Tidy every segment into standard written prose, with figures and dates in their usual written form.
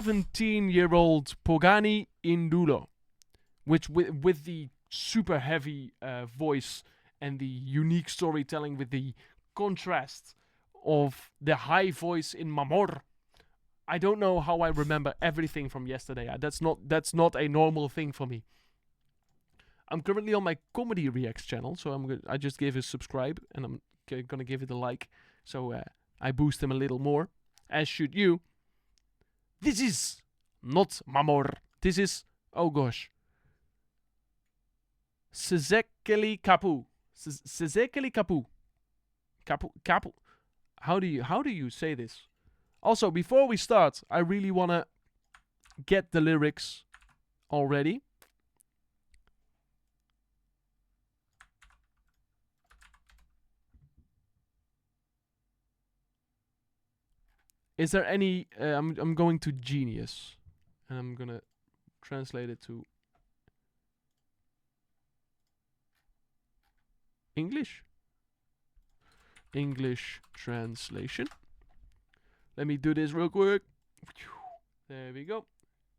17-year-old Pogány Induló, which with the super heavy voice and the unique storytelling with the contrast of the high voice in Mamor. I don't know how I remember everything from yesterday. That's not a normal thing for me. I'm currently on my Comedy Reacts channel, so I just gave a subscribe and I'm gonna give it a like, so I boost him a little more, as should you. This is not Mamor. This is, oh gosh, Székelykapu. Székelykapu. Kapu. How do you say this? Also, before we start, I really wanna get the lyrics already. Is there any? I'm going to Genius, and I'm gonna translate it to English. English translation. Let me do this real quick. There we go.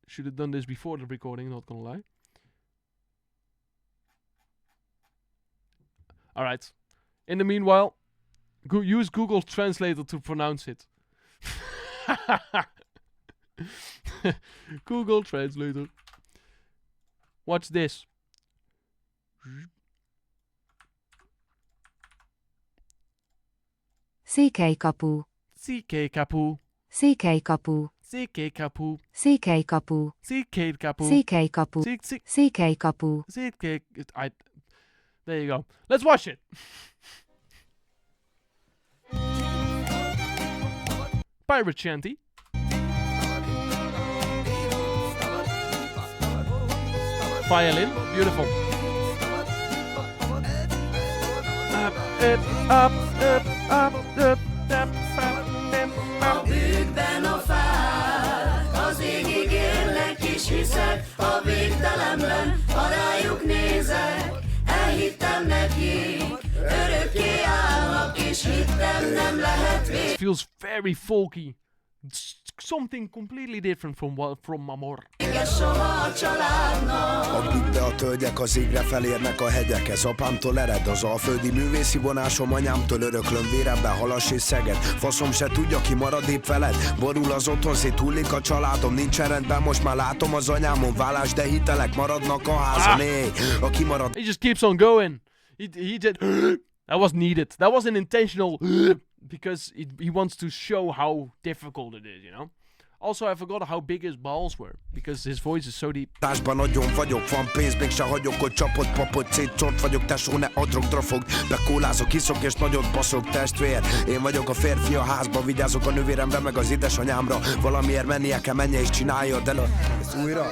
Should have done this before the recording, not gonna lie. Alright. In the meanwhile, use Google Translator to pronounce it. Google Translator. Watch this. Székelykapu. Székelykapu. Székelykapu. Székelykapu. Székelykapu. Székelykapu. Székelykapu. Székelykapu. There you go. Let's watch it. Pirate Shanty. Violin. Beautiful. A bűkben a fák, az égig érlek és hiszek a végtelenben, ha rájuk nézek, elhittem nekik, örökké állnak és hittem nem lehet vég. Feels very folky. Something completely different from Mamor. A bükbe a tölgyek az égre felérnek a hegyekhez. Apámtól ered az alföldi művészi vonásom, anyámtól öröklöm véremben Halas és Szeged. Faszom se tudja, ki marad épp veled. Borul az otthon, széthullik a családom. Nincsen rendben, most már látom az anyámon vállás, de hitelek maradnak a házon. Aki marad. He just keeps on going. He did. That was needed. That wasn't intentional. Because he wants to show how difficult it is, you know? Also, I forgot how big his balls were, because his voice is so deep. Tásban nagyon vagyok, van pénz, még se hagyok, hogy csapott papot, szétcsort vagyok, tesó, ne adrog, drafog. Bekólázok, iszok és nagyot baszok, testvér. Én vagyok a férfi a házba, vigyázok a nővéremre, meg az édesanyámra. Valamiért mennie kell, menje és csinálja, de ezt újra.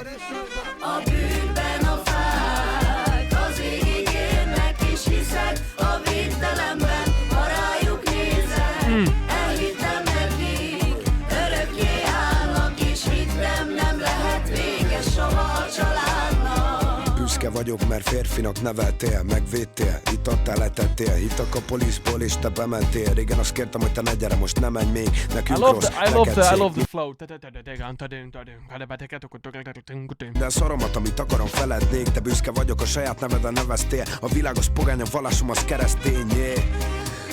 A bűnben a fák, az égig érnek és hiszek a végtelenben, ha rájuk nézek, elhittem nekik, örökké állnak és hittem nem lehet véges soha a családnak. Büszke vagyok, mert férfinak neveltél, megvédtél, itt adtál, letettél, hittak a poliszból és te bementél. Régen azt kértem, hogy te ne gyere, most nem menj még, nekünk rossz, I love the flow. De szaromat, amit akarom, felednék, de büszke vagyok, a saját neveden neveztél, a világos pogány, a vallásom az keresztény,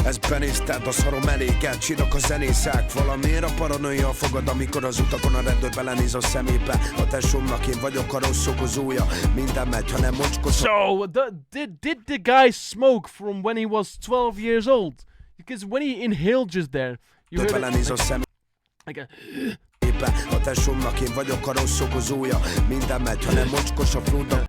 Ez benézted, a szarom eléget, csírak a zenészek. Valamiért a paranoia fogad, amikor az utakon a rendőr belenéz a szemébe. A tesómnak én vagyok a rossz okozója, minden megy, ha nem mocskos. So, did the guy smoke from when he was 12 years old? Because when he inhaled just there, you heard belenéz a szemébe. A tesómnak én vagyok a rossz okozója, minden megy, ha nem mocskos a flóda.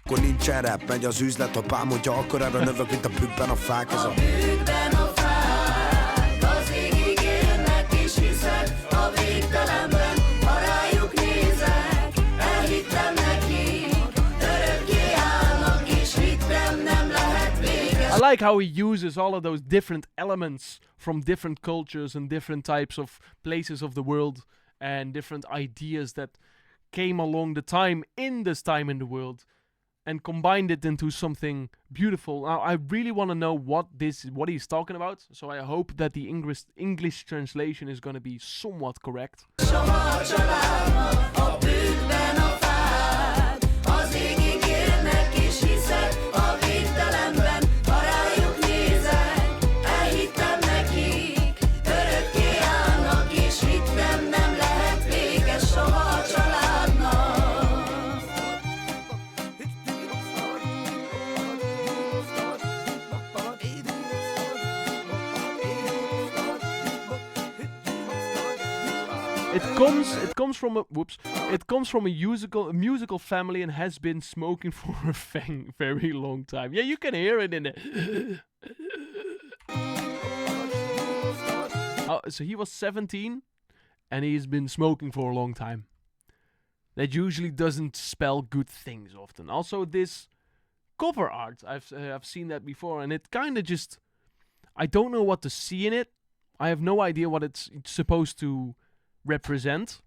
Akkor nincs erre, megy az üzlet, a pám, hogyha akkor erre növök, mint a bükben a fák. Ez a bükben a fák, az égig érnek és hiszek a végtelenben, ha rájuk nézek, elhittem nekik, örökké állnak és hittem nem lehet véges. I like how he uses all of those different elements from different cultures and different types of places of the world and different ideas that came along the time in this time in the world. and combined it into something beautiful. Now, I really want to know what he's talking about, so I hope that the English translation is going to be somewhat correct. Soha a családnak, a bűnben a fád. Az ég ígérnek és hiszek a végtelenben. Ha rájuk nézek, elhittem nekik. Örökké állnak és hittem nem lehet véges soha a családnak. It comes from a musical family and has been smoking for a very long time. Yeah, you can hear it in it. Oh, so he was 17 and he's been smoking for a long time. That usually doesn't spell good things often. Also, this cover art, I've seen that before, and it kind of just, I don't know what to see in it. I have no idea what it's supposed to represent.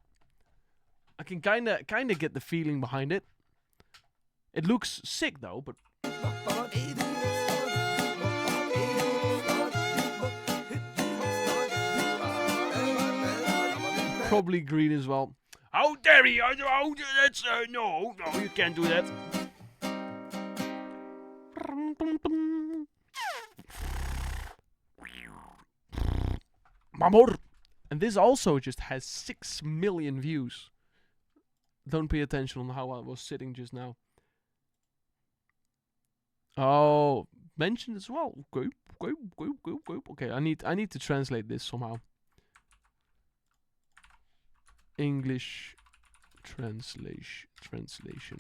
I can kind of get the feeling behind it. It looks sick though, but probably green as well. How dare you? That's no, you can't do that. Mamor. And this also just has 6 million views. Don't pay attention on how I was sitting just now. Oh, mentioned as well. Okay. Okay, I need to translate this somehow. English translation.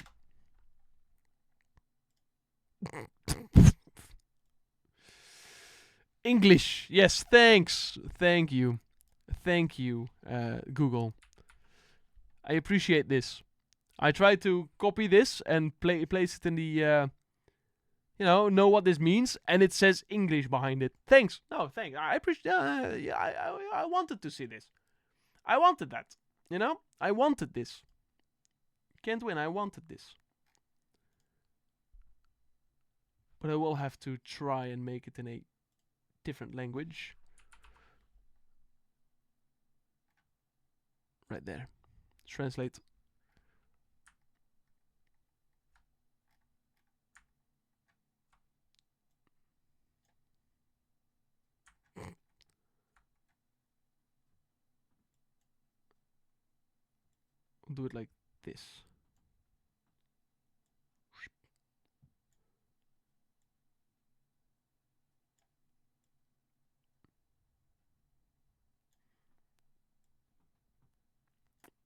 English. Yes, thanks. Thank you. Thank you, Google. I appreciate this. I tried to copy this and place it in the, know what this means, and it says English behind it. Thanks. No, thanks. I appreciate. I wanted to see this. I wanted that. I wanted this. Can't win. I wanted this. But I will have to try and make it in a different language. Right there. Translate. Do it like this.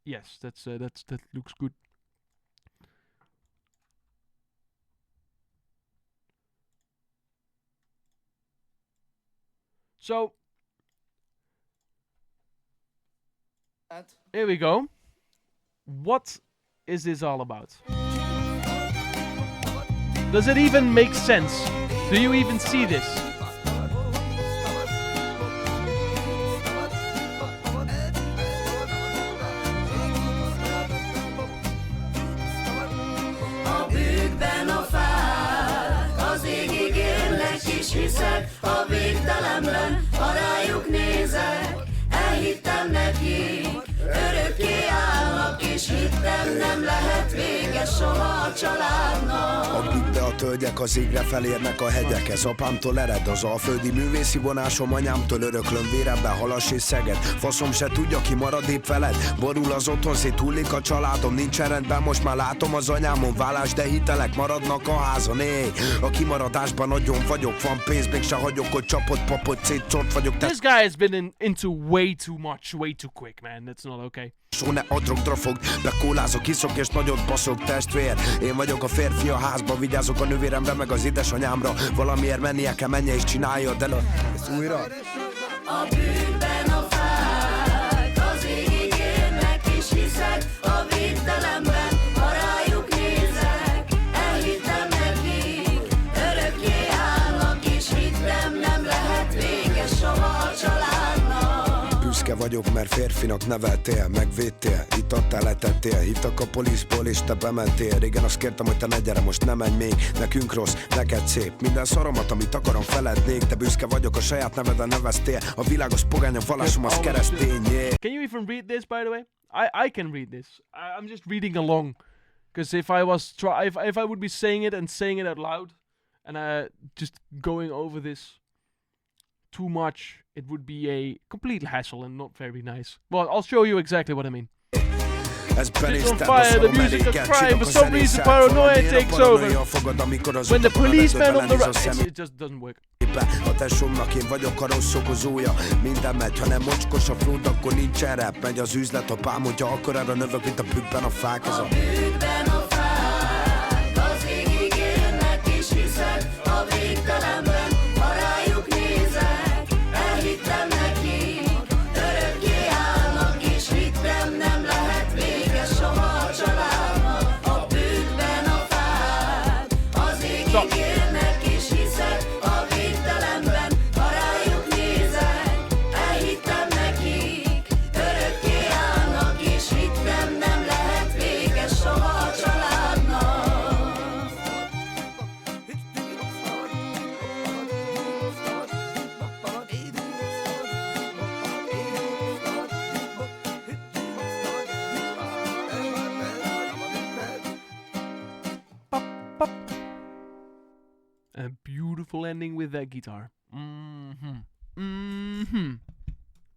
Yes, that looks good. So here we go. What is this all about? Does it even make sense? Do you even see this? Hiszek a végtelenben, ha rájuk nézek, elhittem nekik, örökké állnak, és hittem nem lehet véges soha a családnak. A bükkbe a tölgyek az égre felérnek a hegyekhez. Apámtól ered az alföldi művészi vonásom, anyámtól öröklöm vérebben Halas és Szeged. Faszom se tudja, ki marad épp veled. Borul az otthon, széthullik a családom, nincsen rendben, most már látom az anyámon vállás, de hitelek maradnak a házon. A kimaradásban nagyon vagyok, van pénz, még se hagyok, hogy csapott papot, szétcsort vagyok. This guy has been into way too much, way too quick, man. That's not okay. Só ne adrogdra fog, bekólázok, iszok és nagyot baszok, testvér. Én vagyok a férfi a házba, vigyázok a nővéremre, meg az édesanyámra. Valamiért mennie kell, menje és csinálja, de ezt újra. A bűnben a fák, az égig érnek, és hiszek a végtelenben, ha rájuk nézek, elhittem nekik, örökké állnak, és hittem nem lehet véges soha a családnak. Büszke vagyok, mert férfinak neveltél, megvédtél, itt adtál, letettél. Hívtak a poliszból és te bementél. Régen azt kértem, hogy te ne gyere, most nem menj még. Nekünk rossz, neked szép. Minden szaromat, amit akarom, felednék. Te büszke vagyok, a saját neveden neveztél. A világos pogány, a vallásom az keresztény, yeah. Can you even read this, by the way? I can read this. I'm just reading along. Because if I was if I would be saying it and saying it out loud, and just going over this too much, it would be a complete hassle and not very nice. Well, I'll show you exactly what I mean. It's on fire, the music of crime, for some reason paranoia takes over. When the policeman on the road... It just doesn't work. A tesómnak én vagyok a rossz okozója. Minden megy, ha nem mocskos a flód, akkor nincsen rap. Megy az üzlet, a pám, hogyha akkor arra növök, mint a bükkben a fák. Ez a bükkben a fák, az égig élnek és hiszek a végtelenben, ha rájuk nézek, elhittem nekik, örökké állnak, és hittem nem lehet vége soha a családnak. A bükkben a fák, az égig élnek és hiszek a végtelenben, ha rájuk nézek, elhittem nekik, örökké állnak, és hittem nem lehet vége soha a családnak. A beautiful ending with that guitar.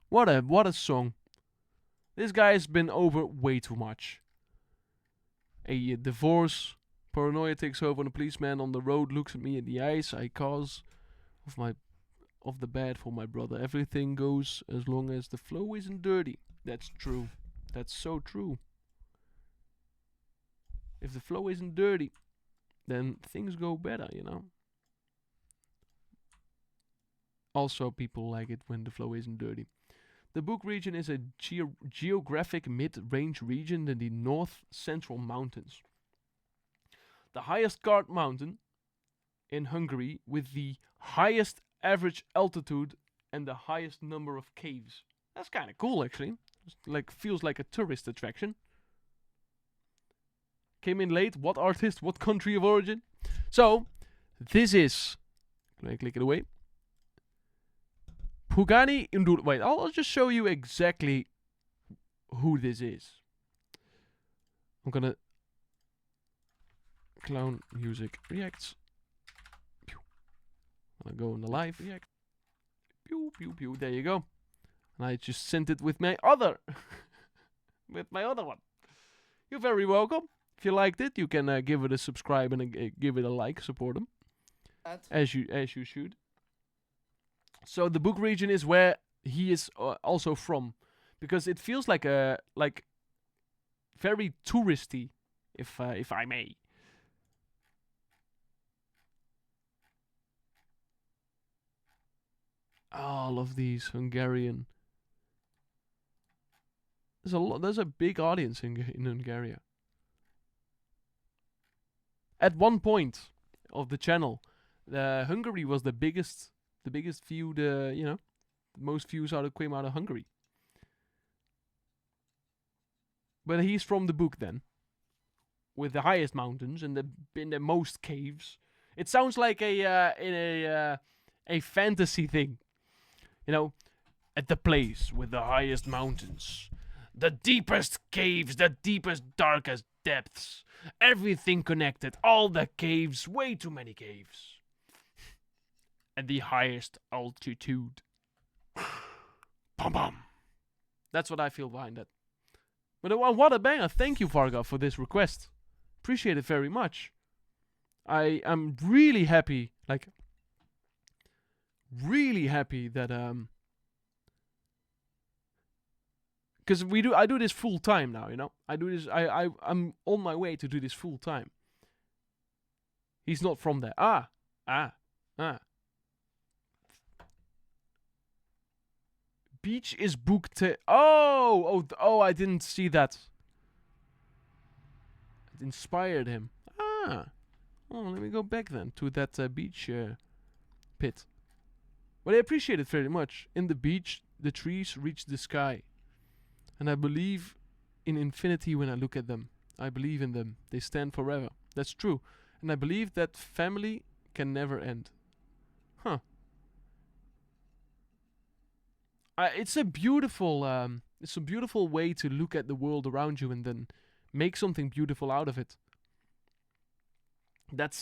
What a song. This guy's been over way too much. A divorce, paranoia takes over, and a policeman on the road looks at me in the eyes. I cause of the bad for my brother. Everything goes as long as the flow isn't dirty. That's true. That's so true. If the flow isn't dirty, then things go better, you know. Also, people like it when the flow isn't dirty. The Buk region is a geographic mid-range region in the north-central mountains. The highest guard mountain in Hungary with the highest average altitude and the highest number of caves. That's kind of cool, actually. Like, feels like a tourist attraction. Came in late. What artist? What country of origin? So, this is... Can I click it away? Pogány, Induló. Wait, I'll just show you exactly who this is. I'm gonna... Clown music reacts. Pew. I'm gonna go in the live react. Pew, pew, pew. There you go. And I just sent it with my other... with my other one. You're very welcome. If you liked it, you can give it a subscribe and give it a like. Support them, as you should. So the Buk region is where he is also from, because it feels like a very touristy, if I may. All of these Hungarian. There's a big audience in Hungary. At one point of the channel, Hungary was the biggest viewed, most views came out of Hungary. But he's from the Buk then, with the highest mountains and the most caves. It sounds like a fantasy thing, you know, at the place with the highest mountains, the deepest caves, the deepest, darkest depths. Everything connected, all the caves, way too many caves. At the highest altitude. Bum bum. That's what I feel behind that. But what a banger. Thank you, Varga, for this request. Appreciate it very much. I am really happy, really happy that because I do this full time now, you know. I'm on my way to do this full time. He's not from there. Ah. Beach is booked. Oh! I didn't see that. It inspired him. Ah. Oh, let me go back then to that beach pit. But I appreciate it very much. In the beach, the trees reach the sky. And I believe in infinity when I look at them. I believe in them. They stand forever. That's true. And I believe that family can never end. Huh. It's a beautiful way to look at the world around you and then make something beautiful out of it. That's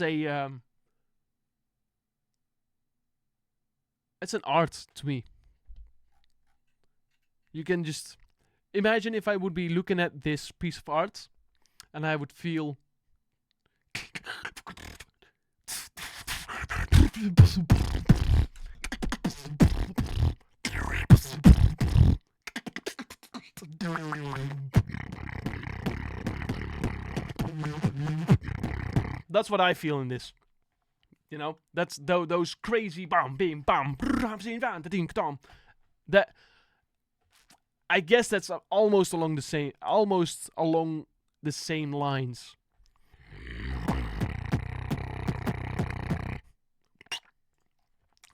it's an art to me. You can just imagine if I would be looking at this piece of art and I would feel that's what I feel in this. You know, that's those crazy bam, bam, bam, that. I guess that's almost along the same lines.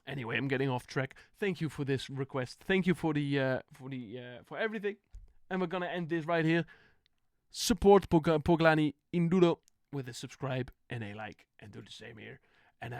Anyway, I'm getting off track. Thank you for this request. Thank you for for everything. And we're gonna end this right here. Support Pogány Induló with a subscribe and a like, and do the same here. And